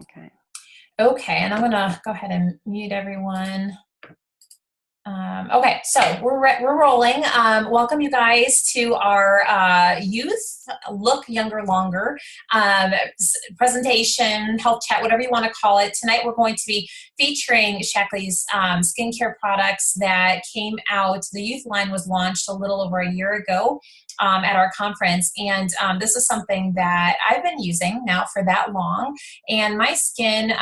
Okay. Okay, and I'm gonna go ahead and mute everyone. Okay, so we're rolling. Welcome you guys to our youth look younger longer presentation, health chat, whatever you want to call it. Tonight we're going to be featuring Shaklee's skincare products that came out. The youth line was launched a little over a year ago at our conference, and this is something that I've been using now for that long. And my skin,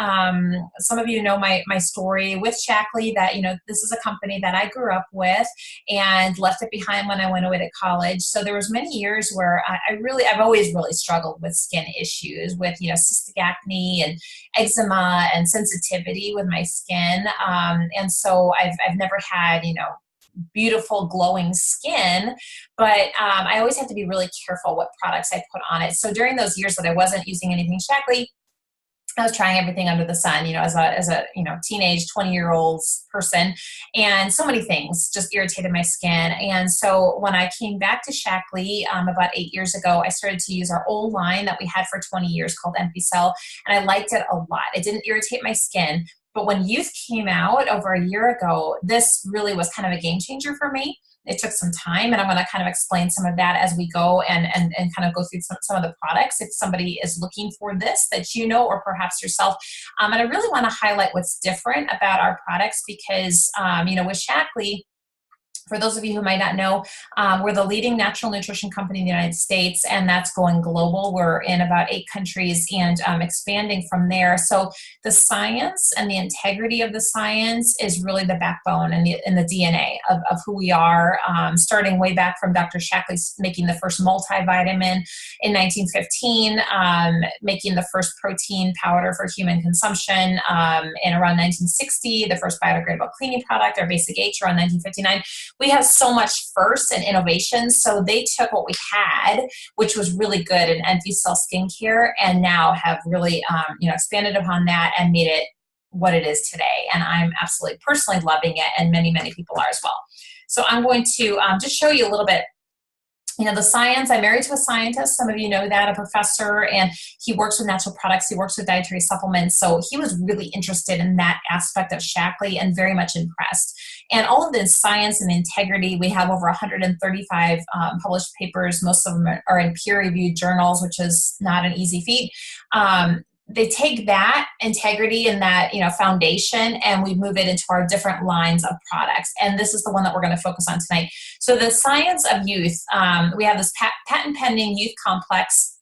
some of you know my story with Shaklee, that, you know, this is a company that I grew up with and left it behind when I went away to college. So there was many years where I've always really struggled with skin issues, with, you know, cystic acne and eczema and sensitivity with my skin. And so I've never had, you know, beautiful glowing skin, but I always have to be really careful what products I put on it. So during those years that I wasn't using anything Shaklee, I was trying everything under the sun, you know, as a you know, teenage 20-year-old person, and so many things just irritated my skin. And so when I came back to Shaklee about 8 years ago, I started to use our old line that we had for 20 years called Empty Cell, and I liked it a lot. It didn't irritate my skin. But when youth came out over a year ago, this really was kind of a game changer for me. It took some time, and I'm going to kind of explain some of that as we go and kind of go through some of the products if somebody is looking for this that you know, or perhaps yourself. And I really want to highlight what's different about our products because, you know, with Shaklee, for those of you who might not know, we're the leading natural nutrition company in the United States, and that's going global. We're in about 8 countries and expanding from there. So the science and the integrity of the science is really the backbone and the DNA of who we are, starting way back from Dr. Shaklee making the first multivitamin in 1915, making the first protein powder for human consumption in around 1960, the first biodegradable cleaning product, our Basic H, around 1959. We have so much first and innovation. So they took what we had, which was really good in Empty Cell skincare, and now have really, you know, expanded upon that and made it what it is today. And I'm absolutely personally loving it, and many, many people are as well. So I'm going to just show you a little bit, you know, the science. I'm married to a scientist. Some of you know that, a professor, and he works with natural products. He works with dietary supplements. So he was really interested in that aspect of Shaklee and very much impressed. And all of this science and integrity, we have over 135 published papers. Most of them are in peer-reviewed journals, which is not an easy feat. They take that integrity and that, you know, foundation, and we move it into our different lines of products. And this is the one that we're going to focus on tonight. So the science of youth, we have this patent pending youth complex,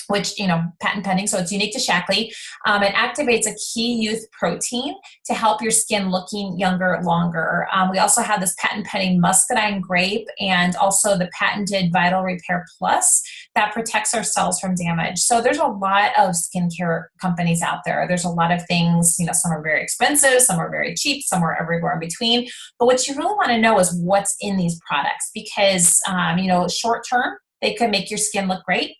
which, you know, patent pending, so it's unique to Shaklee. It activates a key youth protein to help your skin looking younger longer. We also have this patent pending muscadine grape, and also the patented Vital Repair Plus that protects our cells from damage. So there's a lot of skincare companies out there. There's a lot of things, you know, some are very expensive, some are very cheap, some are everywhere in between. But what you really want to know is what's in these products, because, you know, short term, they could make your skin look great.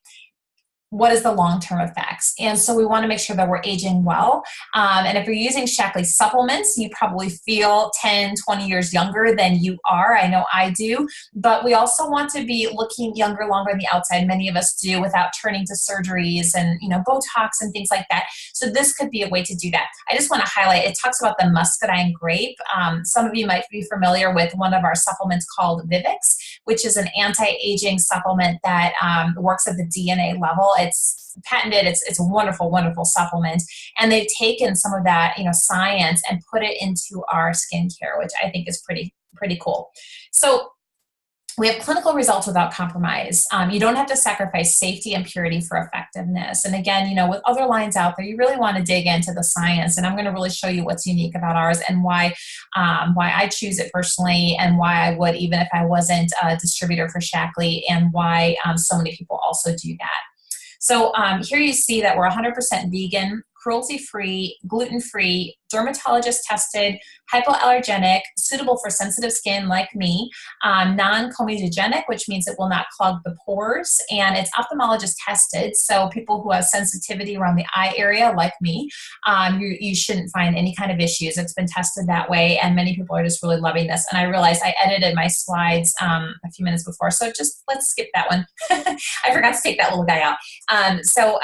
What is the long-term effects? And so we want to make sure that we're aging well. And if you're using Shaklee supplements, you probably feel 10, 20 years younger than you are. I know I do. But we also want to be looking younger longer on the outside. Many of us do, without turning to surgeries and, you know, Botox and things like that. So this could be a way to do that. I just want to highlight, it talks about the muscadine grape. Some of you might be familiar with one of our supplements called Vivix, which is an anti-aging supplement that works at the DNA level. It's patented. It's a wonderful, wonderful supplement. And they've taken some of that, you know, science and put it into our skincare, which I think is pretty cool. So we have clinical results without compromise. You don't have to sacrifice safety and purity for effectiveness. And again, you know, with other lines out there, you really want to dig into the science. And I'm going to really show you what's unique about ours, and why I choose it personally, and why I would, even if I wasn't a distributor for Shaklee, and why so many people also do that. So here you see that we're 100% vegan, cruelty-free, gluten-free, dermatologist-tested, hypoallergenic, suitable for sensitive skin like me, non-comedogenic, which means it will not clog the pores, and it's ophthalmologist-tested, so people who have sensitivity around the eye area like me, you shouldn't find any kind of issues. It's been tested that way, and many people are just really loving this. And I realized I edited my slides a few minutes before, so just let's skip that one. I forgot to take that little guy out. So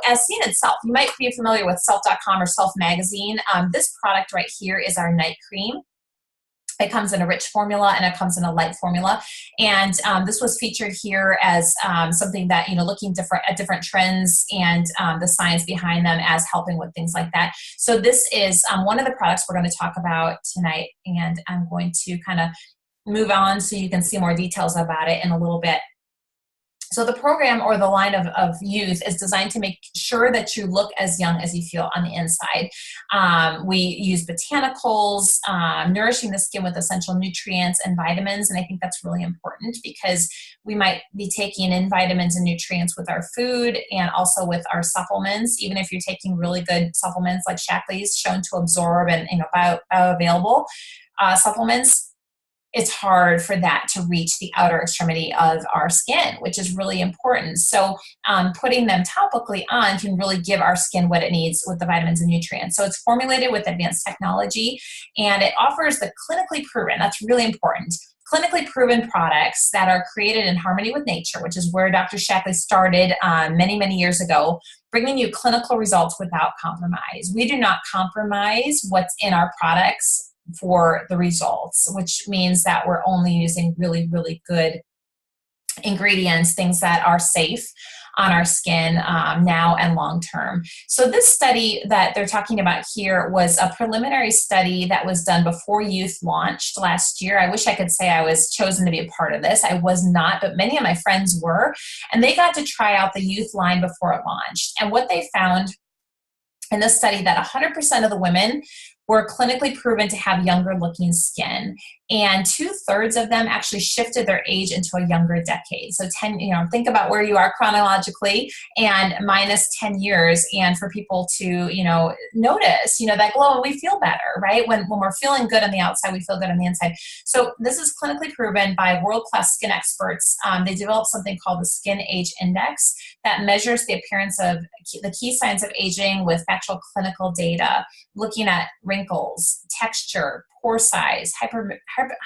as seen itself, you might be familiar familiar with Self.com or Self Magazine, this product right here is our night cream. It comes in a rich formula and it comes in a light formula. And this was featured here as something that, looking at different trends and the science behind them as helping with things like that. So this is one of the products we're going to talk about tonight. And I'm going to kind of move on so you can see more details about it in a little bit. So the program or the line of youth is designed to make sure that you look as young as you feel on the inside. We use botanicals, nourishing the skin with essential nutrients and vitamins. And I think that's really important because we might be taking in vitamins and nutrients with our food and also with our supplements. Even if you're taking really good supplements like Shaklee's shown to absorb and bioavailable supplements, it's hard for that to reach the outer extremity of our skin, which is really important. So putting them topically on can really give our skin what it needs with the vitamins and nutrients. So it's formulated with advanced technology, and it offers the clinically proven, that's really important, clinically proven products that are created in harmony with nature, which is where Dr. Shaklee started many, many years ago, bringing you clinical results without compromise. We do not compromise what's in our products for the results, which means that we're only using really, really good ingredients, things that are safe on our skin now and long term. So this study that they're talking about here was a preliminary study that was done before Youth launched last year. I wish I could say I was chosen to be a part of this. I was not, but many of my friends were, and they got to try out the Youth line before it launched. And what they found in this study, that 100% of the women were clinically proven to have younger looking skin, and 2/3 of them actually shifted their age into a younger decade. So 10, think about where you are chronologically and minus 10 years, and for people to, notice, that glow, and we feel better, right? When we're feeling good on the outside, we feel good on the inside. So this is clinically proven by world-class skin experts. They developed something called the Skin Age Index that measures the appearance of the key signs of aging with factual clinical data, looking at wrinkles, texture, pore size,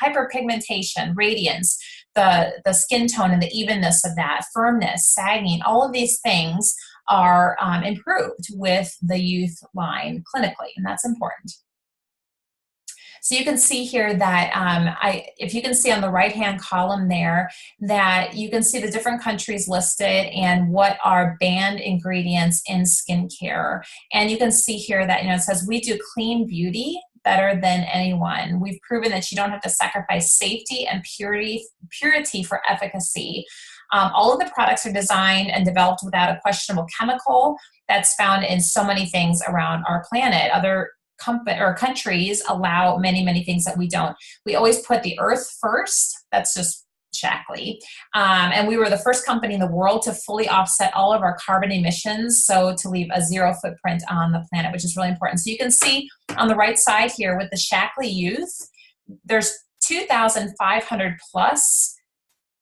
hyperpigmentation, radiance, the skin tone and the evenness of that, firmness, sagging, all of these things are improved with the Youth line clinically, and that's important. So you can see here that if you can see on the right-hand column there, that you can see the different countries listed and what are banned ingredients in skincare. And you can see here that, it says, we do clean beauty better than anyone. We've proven that you don't have to sacrifice safety and purity for efficacy. All of the products are designed and developed without a questionable chemical that's found in so many things around our planet. Other countries allow many, many things that we don't. We always put the earth first. That's just Shaklee. And we were the first company in the world to fully offset all of our carbon emissions, so to leave a zero footprint on the planet, which is really important. So you can see on the right side here with the Shaklee Youth, there's 2,500 plus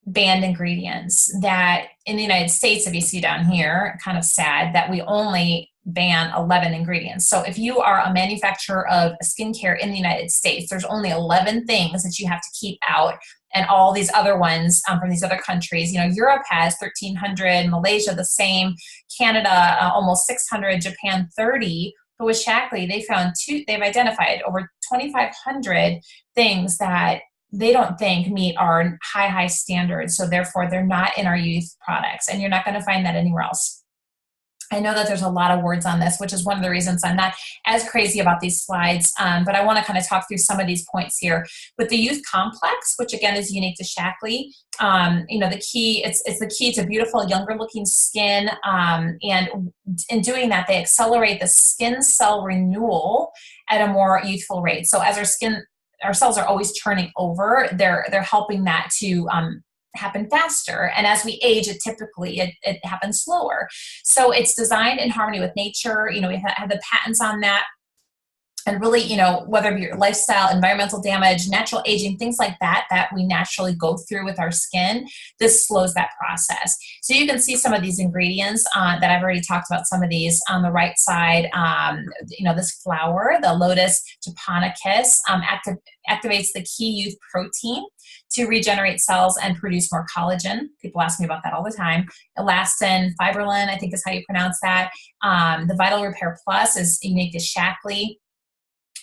banned ingredients that in the United States, if you see down here, kind of sad that we only ban 11 ingredients. So if you are a manufacturer of skincare in the United States, there's only 11 things that you have to keep out, and all these other ones from these other countries. Europe has 1,300, Malaysia the same, Canada almost 600, Japan 30. But with Shaklee, they've identified over 2,500 things that they don't think meet our high standards. So therefore, they're not in our Youth products, and you're not going to find that anywhere else. I know that there's a lot of words on this, which is one of the reasons I'm not as crazy about these slides, but I want to kind of talk through some of these points here. With the Youth Complex, which again is unique to Shaklee, the key, it's the key to beautiful, younger looking skin, and in doing that, they accelerate the skin cell renewal at a more youthful rate. So as our cells are always turning over, they're helping that to happen faster, and as we age, it happens slower. So it's designed in harmony with nature. We have the patents on that. And really, you know, whether your lifestyle, environmental damage, natural aging, things like that, that we naturally go through with our skin, this slows that process. So you can see some of these ingredients that I've already talked about, some of these on the right side. You know, this flower, the lotus japonicus, activates the key youth protein to regenerate cells and produce more collagen. People ask me about that all the time. Elastin, fibrillin, I think is how you pronounce that. The Vital Repair Plus is unique to Shaklee.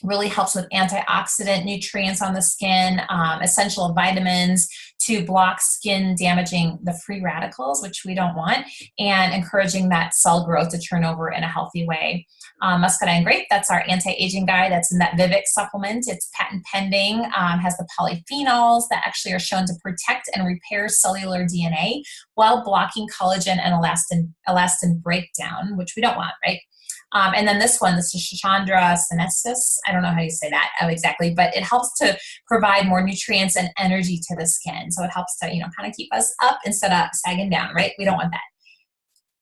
Really helps with antioxidant nutrients on the skin, essential vitamins to block skin damaging the free radicals, which we don't want, and encouraging that cell growth to turn over in a healthy way. Muscadine grape, that's our anti-aging guy. That's in that Vivix supplement. It's patent pending, has the polyphenols that actually are shown to protect and repair cellular DNA while blocking collagen and elastin breakdown, which we don't want, right? And then this one, this is Chandra sinensis. I don't know how you say that exactly, but it helps to provide more nutrients and energy to the skin. So it helps to, you know, kind of keep us up instead of sagging down, right? We don't want that.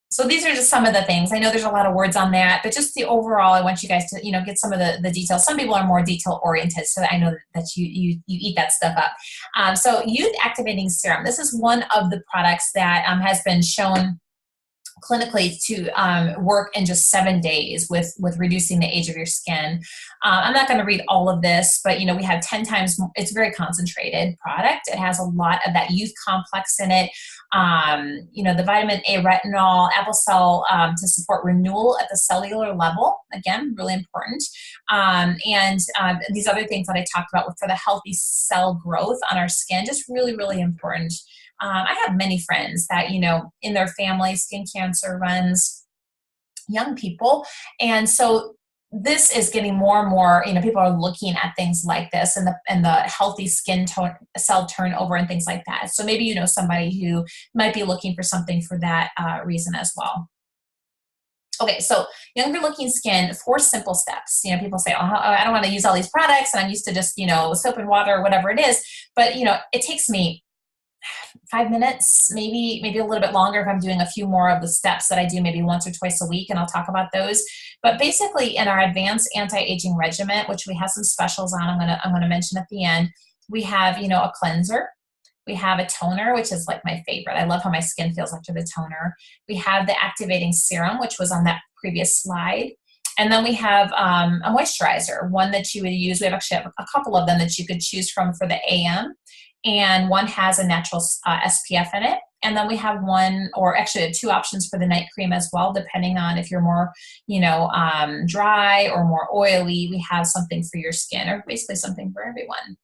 So these are just some of the things. I know there's a lot of words on that, but just the overall, I want you guys to, you know, get some of the details. Some people are more detail oriented, so I know that you eat that stuff up. So youth activating serum. This is one of the products that has been shown clinically to work in just 7 days with reducing the age of your skin. I'm not going to read all of this, but you know, we have 10 times, it's a very concentrated product. It has a lot of that youth complex in it. You know, the vitamin A retinol, apple cell to support renewal at the cellular level. Again, really important. And these other things that I talked about for the healthy cell growth on our skin, just really, really important. I have many friends that, you know, in their family, skin cancer runs young people. And so this is getting more and more, you know, people are looking at things like this and the healthy skin cell turnover and things like that. So maybe you know somebody who might be looking for something for that reason as well. Okay, so younger looking skin, 4 simple steps. You know, people say, oh, I don't want to use all these products and I'm used to just, you know, soap and water or whatever it is. But, you know, it takes me 5 minutes, maybe a little bit longer if I'm doing a few more of the steps that I do maybe once or twice a week, and I'll talk about those. But basically in our advanced anti-aging regimen, which we have some specials on, I'm gonna mention at the end, we have, you know, a cleanser. We have a toner, which is like my favorite. I love how my skin feels after the toner. We have the activating serum, which was on that previous slide. And then we have a moisturizer, one that you would use. We actually have a couple of them that you could choose from for the AM. And one has a natural SPF in it. And then we have one, or actually 2 options for the night cream as well, depending on if you're more, you know, dry or more oily. We have something for your skin, or basically something for everyone.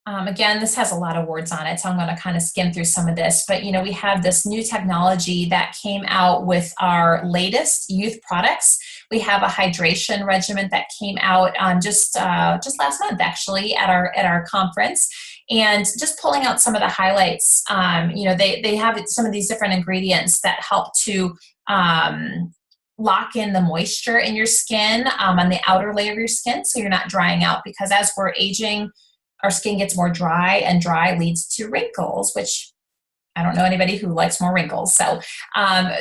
Again, this has a lot of words on it, so I'm going to kind of skim through some of this. But, you know, we have this new technology that came out with our latest youth products. We have a hydration regimen that came out just last month, actually, at our conference. And just pulling out some of the highlights, you know, they have some of these different ingredients that help to lock in the moisture in your skin on the outer layer of your skin, so you're not drying out. Because as we're aging, our skin gets more dry, and dry leads to wrinkles, which I don't know anybody who likes more wrinkles. So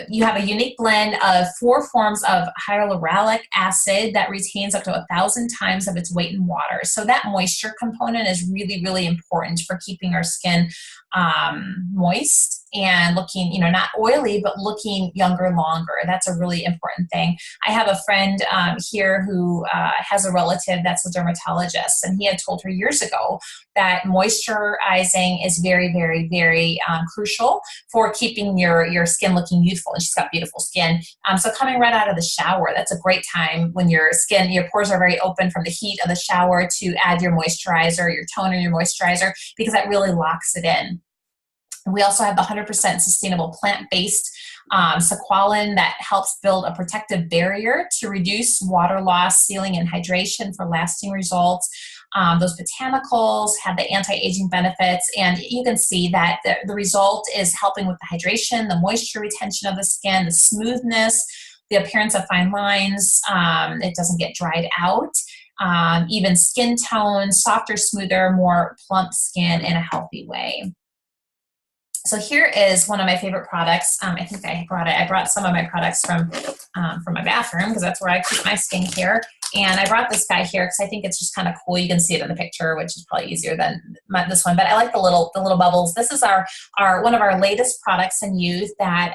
you have a unique blend of 4 forms of hyaluronic acid that retains up to 1,000 times of its weight in water. So that moisture component is really, really important for keeping our skin moist and looking, you know, not oily, but looking younger longer. That's a really important thing. I have a friend here who has a relative that's a dermatologist, and he had told her years ago that moisturizing is very, very, very crucial for keeping your skin looking youthful. And she's got beautiful skin. So coming right out of the shower, that's a great time when your pores are very open from the heat of the shower, to add your moisturizer, your toner, your moisturizer, because that really locks it in. We also have the 100% sustainable plant-based squalane that helps build a protective barrier to reduce water loss, sealing, and hydration for lasting results. Those botanicals have the anti-aging benefits, and you can see that the result is helping with the hydration, the moisture retention of the skin, the smoothness, the appearance of fine lines. It doesn't get dried out. Even skin tone, softer, smoother, more plump skin in a healthy way. So here is one of my favorite products. I think I brought some of my products from my bathroom because that's where I keep my skincare. And I brought this guy here because I think it's just kind of cool. You can see it in the picture, which is probably easier than this one. But I like the little bubbles. This is our one of our latest products in youth that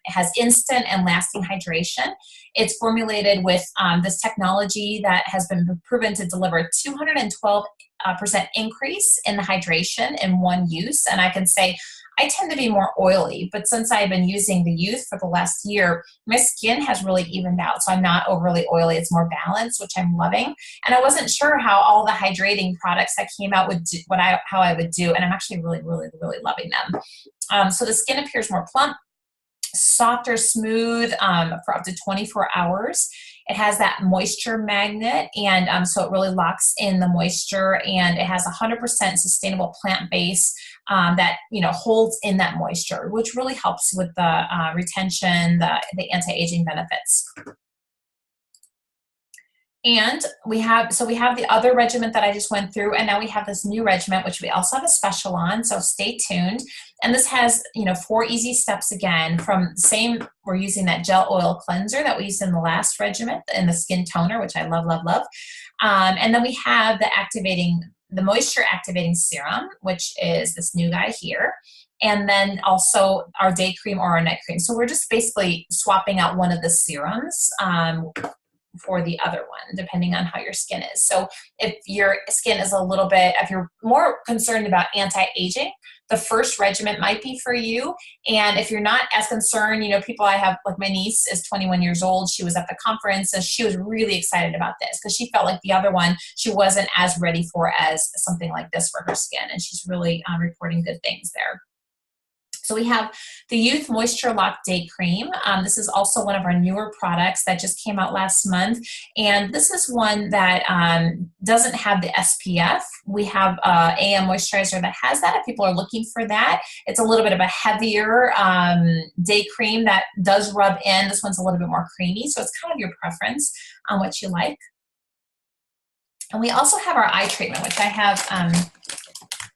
has instant and lasting hydration. It's formulated with this technology that has been proven to deliver 212% increase in the hydration in one use. And I can say I tend to be more oily, but since I've been using the youth for the last year, my skin has really evened out. So I'm not overly oily. It's more balanced, which I'm loving. And I wasn't sure how all the hydrating products that came out would do, how I would do. And I'm actually really, really, really loving them. So the skin appears more plump, softer, smooth for up to 24 hours. It has that moisture magnet, and so it really locks in the moisture, and it has 100% sustainable plant base that holds in that moisture, which really helps with the retention, the anti-aging benefits. And we have the other regimen that I just went through, and now we have this new regimen, which we also have a special on, so stay tuned. And this has, 4 easy steps again from the same, we're using that gel oil cleanser that we used in the last regimen, and the skin toner, which I love, love, love. And then we have the moisture activating serum, which is this new guy here. And then also our day cream or our night cream. So we're just basically swapping out one of the serums for the other one, depending on how your skin is. So if your skin is if you're more concerned about anti-aging, the first regimen might be for you. And if you're not as concerned, people I have, like my niece is 21 years old. She was at the conference and she was really excited about this because she felt like the other one she wasn't as ready for as something like this for her skin. And she's really reporting good things there. So we have the Youth Moisture Lock Day Cream. This is also one of our newer products that just came out last month. And this is one that doesn't have the SPF. We have AM moisturizer that has that if people are looking for that. It's a little bit of a heavier day cream that does rub in. This one's a little bit more creamy, so it's kind of your preference on what you like. And we also have our eye treatment, which I have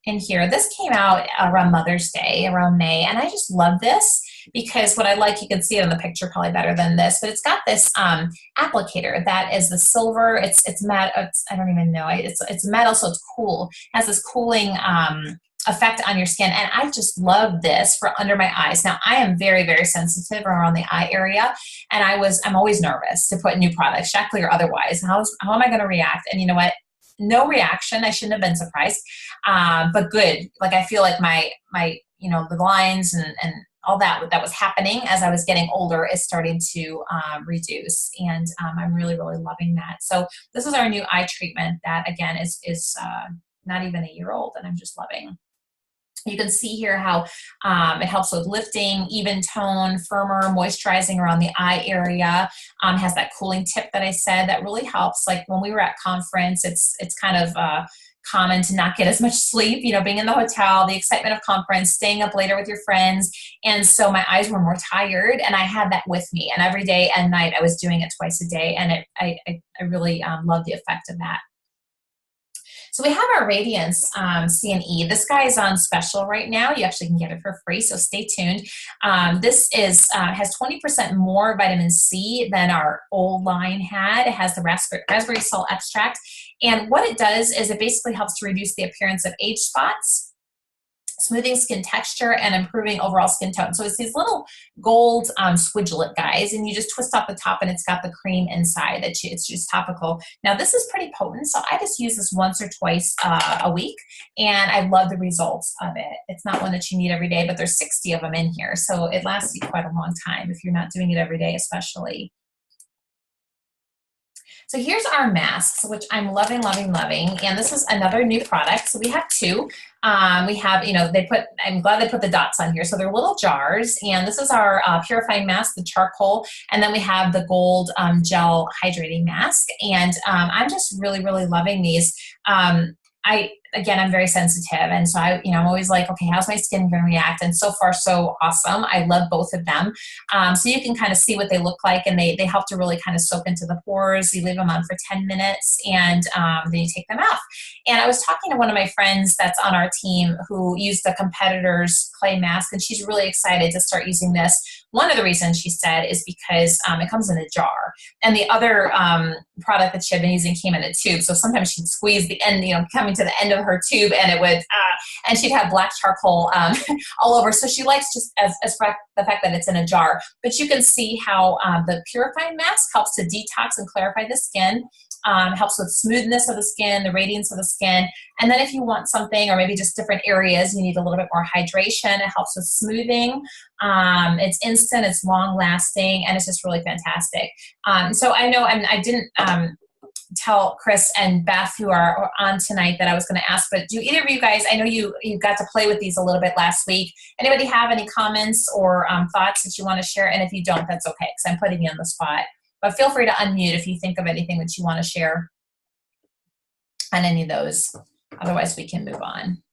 in here. This came out around Mother's Day, around May, and I just love this because what I like, you can see it in the picture probably better than this, but it's got this applicator that is the silver. It's matte. I don't even know. It's metal, so it's cool. It has this cooling effect on your skin, and I just love this for under my eyes. Now, I am very, very sensitive around the eye area, and I'm always nervous to put new products, Shaklee or otherwise. How am I going to react? And you know what? No reaction. I shouldn't have been surprised, but good. Like I feel like my the lines and all that was happening as I was getting older is starting to reduce, and I'm really, really loving that. So this is our new eye treatment that again is not even a year old, and I'm just loving. You can see here how it helps with lifting, even tone, firmer, moisturizing around the eye area. Has that cooling tip that I said that really helps. Like when we were at conference, it's kind of common to not get as much sleep, being in the hotel, the excitement of conference, staying up later with your friends. And so my eyes were more tired, and I had that with me. And every day and night I was doing it twice a day, and I really love the effect of that. So we have our Radiance C&E. This guy is on special right now. You actually can get it for free, so stay tuned. This has 20% more vitamin C than our old line had. It has the raspberry salt extract. And what it does is it basically helps to reduce the appearance of age spots, smoothing skin texture, and improving overall skin tone. So it's these little gold squidget guys, and you just twist off the top, and it's got the cream inside. It's just topical. Now this is pretty potent, so I just use this once or twice a week, and I love the results of it. It's not one that you need every day, but there's 60 of them in here, so it lasts you quite a long time if you're not doing it every day, especially. So here's our masks, which I'm loving, loving, loving. And this is another new product. So we have 2. We have, I'm glad they put the dots on here. So they're little jars. And this is our purifying mask, the charcoal. And then we have the gold gel hydrating mask. And I'm just really, really loving these. again, I'm very sensitive. And so I'm always like, okay, how's my skin going to react? And so far, so awesome. I love both of them. So you can kind of see what they look like, and they help to really kind of soak into the pores. You leave them on for 10 minutes, and then you take them off. And I was talking to one of my friends that's on our team who used the competitor's clay mask, and she's really excited to start using this. One of the reasons she said is because it comes in a jar, and the other product that she had been using came in a tube. So sometimes she'd squeeze the end, coming to the end of her tube, and it would, and she'd have black charcoal all over. So she likes just as for the fact that it's in a jar. But you can see how the purifying mask helps to detox and clarify the skin. Helps with smoothness of the skin, the radiance of the skin. And then if you want something, or maybe just different areas, you need a little bit more hydration. It helps with smoothing. It's instant, it's long lasting, and it's just really fantastic. So I know, and I didn't tell Chris and Beth, who are on tonight, that I was going to ask, but do either of you guys, I know you got to play with these a little bit last week. Anybody have any comments or thoughts that you want to share? And if you don't, that's okay, because I'm putting you on the spot. But feel free to unmute if you think of anything that you want to share on any of those. Otherwise, we can move on.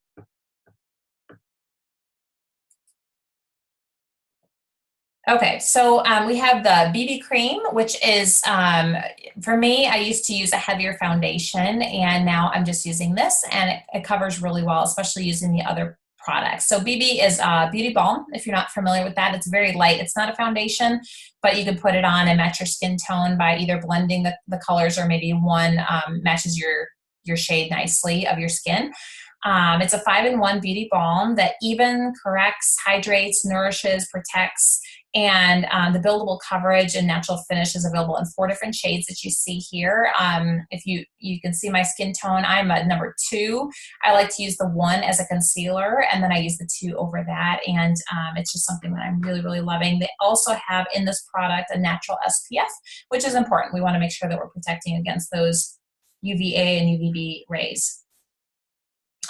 Okay, so we have the BB cream, which is, for me, I used to use a heavier foundation, and now I'm just using this, and it covers really well, especially using the other products. So BB is Beauty Balm. If you're not familiar with that, it's very light. It's not a foundation, but you can put it on and match your skin tone by either blending the colors, or maybe one matches your shade nicely of your skin. It's a 5-in-1 beauty balm that even corrects, hydrates, nourishes, protects, and the buildable coverage and natural finish is available in 4 different shades that you see here. If you can see my skin tone, I'm a number 2. I like to use the 1 as a concealer, and then I use the 2 over that, and it's just something that I'm really, really loving. They also have in this product a natural SPF, which is important. We want to make sure that we're protecting against those UVA and UVB rays.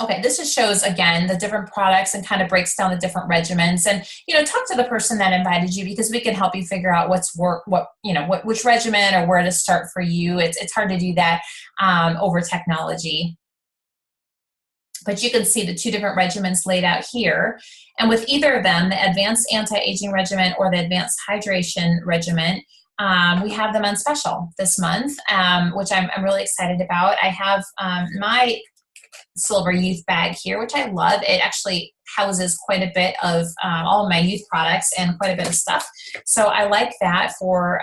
Okay, this just shows, again, the different products and kind of breaks down the different regimens. And, talk to the person that invited you, because we can help you figure out which regimen or where to start for you. It's hard to do that over technology. But you can see the 2 different regimens laid out here. And with either of them, the Advanced Anti-Aging Regimen or the Advanced Hydration Regimen, we have them on special this month, which I'm really excited about. I have my Silver Youth bag here, which I love. It actually houses quite a bit of all of my youth products and quite a bit of stuff. So I like that for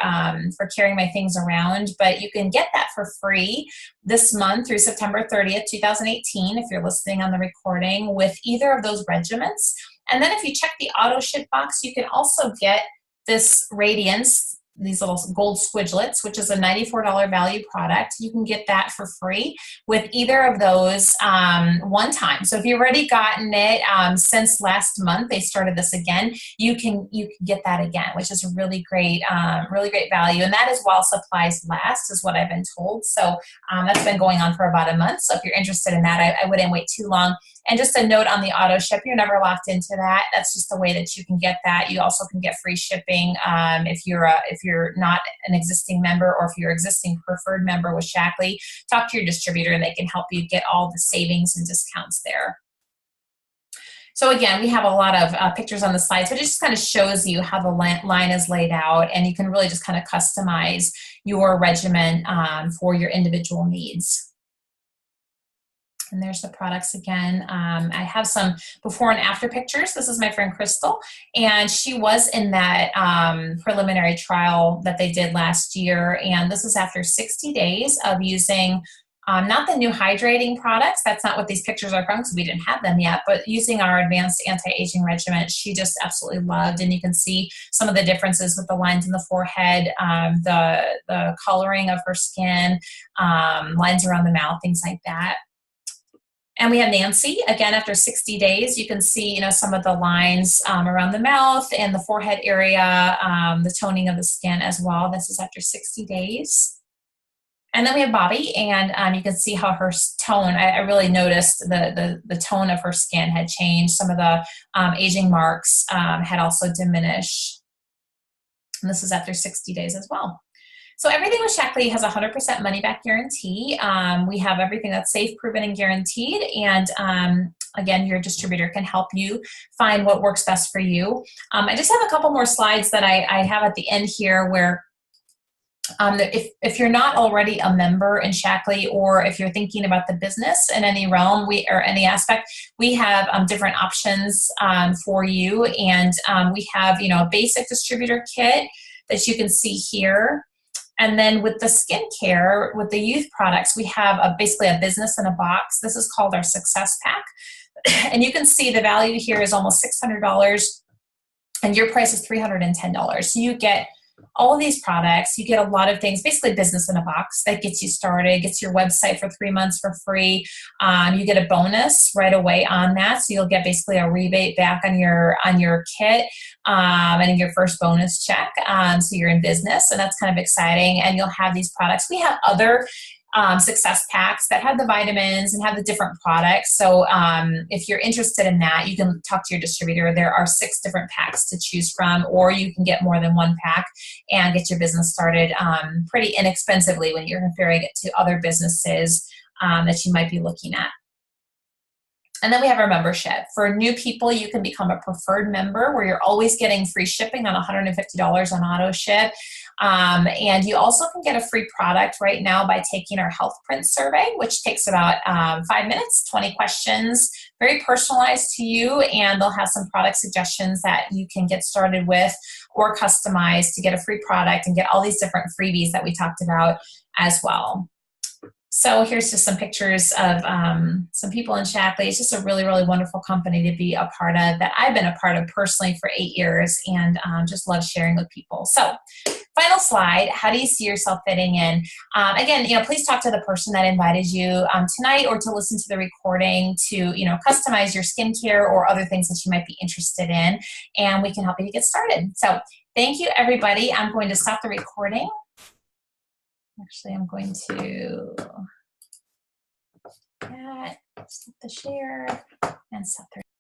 carrying my things around. But you can get that for free this month through September 30th, 2018, if you're listening on the recording, with either of those regimens. And then if you check the auto ship box, you can also get this Radiance, these little gold squidglets, which is a $94 value product. You can get that for free with either of those one time. So if you've already gotten it since last month, they started this again, you can get that again, which is a really great value. And that is while supplies last, is what I've been told. So that's been going on for about a month. So if you're interested in that, I wouldn't wait too long. And just a note on the auto ship, you're never locked into that. That's just the way that you can get that. You also can get free shipping if you're not an existing member, or if you're an existing preferred member with Shaklee. Talk to your distributor, and they can help you get all the savings and discounts there. So again, we have a lot of pictures on the slides, but it just kind of shows you how the line is laid out, and you can really just kind of customize your regimen for your individual needs. And there's the products again. I have some before and after pictures. This is my friend Crystal, and she was in that preliminary trial that they did last year. And this is after 60 days of using not the new hydrating products. That's not what these pictures are from, because we didn't have them yet, but using our Advanced Anti-Aging Regimen, she just absolutely loved. And you can see some of the differences with the lines in the forehead, the coloring of her skin, lines around the mouth, things like that. And we have Nancy, again, after 60 days, you can see, some of the lines around the mouth and the forehead area, the toning of the skin as well. This is after 60 days. And then we have Bobby, and you can see how her tone, I really noticed the tone of her skin had changed. Some of the aging marks had also diminished. And this is after 60 days as well. So everything with Shaklee has 100% money back guarantee. We have everything that's safe, proven, and guaranteed. And again, your distributor can help you find what works best for you. I just have a couple more slides that I have at the end here where if you're not already a member in Shaklee, or if you're thinking about the business in any realm or any aspect, we have different options for you. And we have, a basic distributor kit that you can see here. And then with the skincare, with the youth products, we have basically a business in a box. This is called our Success Pack. And you can see the value here is almost $600, and your price is $310. So you get all of these products, you get a lot of things, basically business in a box that gets you started, gets your website for 3 months for free. You get a bonus right away on that. So you'll get basically a rebate back on your kit and your first bonus check. So you're in business, and that's kind of exciting. And you'll have these products. We have other success packs that have the vitamins and have the different products. So if you're interested in that, you can talk to your distributor. There are 6 different packs to choose from, or you can get more than one pack and get your business started pretty inexpensively when you're comparing it to other businesses that you might be looking at. And then we have our membership. For new people, you can become a preferred member where you're always getting free shipping on $150 on auto ship. And you also can get a free product right now by taking our health print survey, which takes about 5 minutes, 20 questions, very personalized to you. And they'll have some product suggestions that you can get started with or customize to get a free product and get all these different freebies that we talked about as well. So here's just some pictures of some people in Shaklee. It's just a really, really wonderful company to be a part of, that I've been a part of personally for 8 years, and just love sharing with people. So final slide, how do you see yourself fitting in? Again, please talk to the person that invited you tonight, or to listen to the recording to, customize your skincare or other things that you might be interested in, and we can help you to get started. So thank you, everybody. I'm going to stop the recording. Actually, I'm going to stop the share and stop the